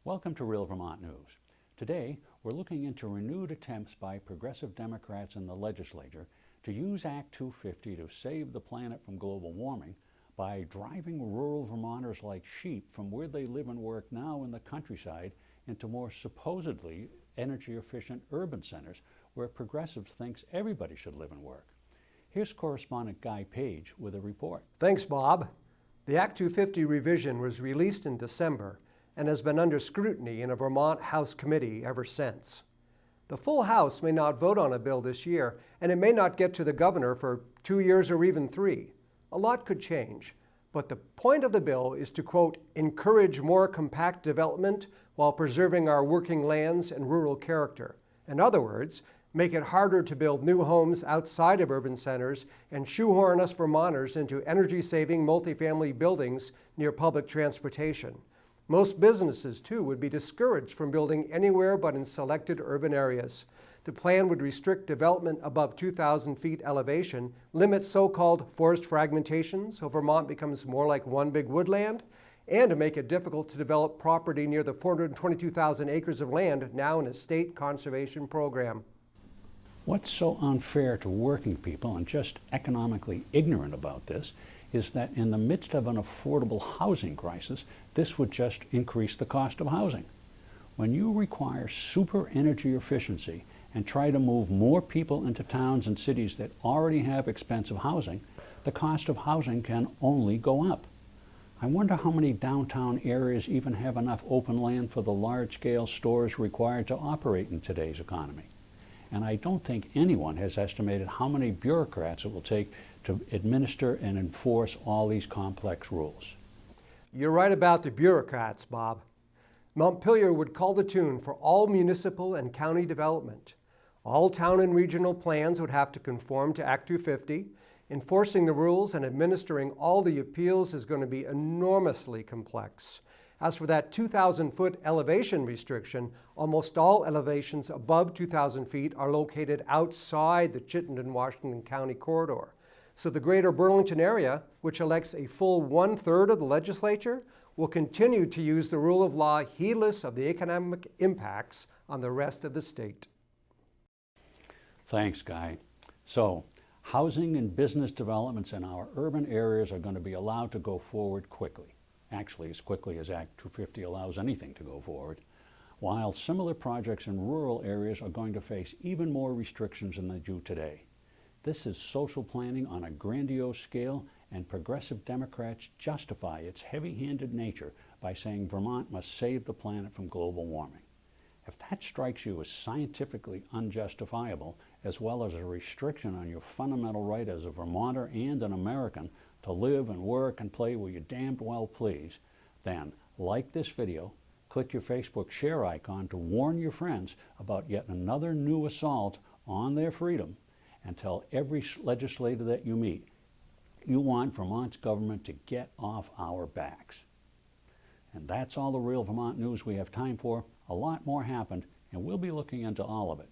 Welcome to Real Vermont News. Today, we're looking into renewed attempts by progressive Democrats in the legislature to use Act 250 to save the planet from global warming by driving rural Vermonters like sheep from where they live and work now in the countryside into more supposedly energy-efficient urban centers where progressives thinks everybody should live and work. Here's correspondent Guy Page with a report. Thanks, Bob. The Act 250 revision was released in December and has been under scrutiny in a Vermont House committee ever since. The full House may not vote on a bill this year, and it may not get to the governor for 2 years or even 3. A lot could change, but the point of the bill is to, quote, encourage more compact development while preserving our working lands and rural character. In other words, make it harder to build new homes outside of urban centers and shoehorn us Vermonters into energy-saving multifamily buildings near public transportation. Most businesses, too, would be discouraged from building anywhere but in selected urban areas. The plan would restrict development above 2,000 feet elevation, limit so-called forest fragmentation so Vermont becomes more like one big woodland, and to make it difficult to develop property near the 422,000 acres of land now in a state conservation program. What's so unfair to working people and just economically ignorant about this is that in the midst of an affordable housing crisis, this would just increase the cost of housing. When you require super energy efficiency and try to move more people into towns and cities that already have expensive housing, the cost of housing can only go up. I wonder how many downtown areas even have enough open land for the large-scale stores required to operate in today's economy. And I don't think anyone has estimated how many bureaucrats it will take to administer and enforce all these complex rules. You're right about the bureaucrats, Bob. Montpelier would call the tune for all municipal and county development. All town and regional plans would have to conform to Act 250. Enforcing the rules and administering all the appeals is going to be enormously complex. As for that 2,000-foot elevation restriction, almost all elevations above 2,000 feet are located outside the Chittenden-Washington County corridor. So the greater Burlington area, which elects a full 1/3 of the legislature, will continue to use the rule of law heedless of the economic impacts on the rest of the state. Thanks, Guy. So, housing and business developments in our urban areas are going to be allowed to go forward quickly. Actually, as quickly as Act 250 allows anything to go forward, while similar projects in rural areas are going to face even more restrictions than they do today. This is social planning on a grandiose scale, and progressive Democrats justify its heavy-handed nature by saying Vermont must save the planet from global warming. If that strikes you as scientifically unjustifiable, as well as a restriction on your fundamental right as a Vermonter and an American to live and work and play where you damned well please, then like this video, click your Facebook share icon to warn your friends about yet another new assault on their freedom, and tell every legislator that you meet you want Vermont's government to get off our backs. And that's all the Real Vermont News we have time for. A lot more happened, and we'll be looking into all of it.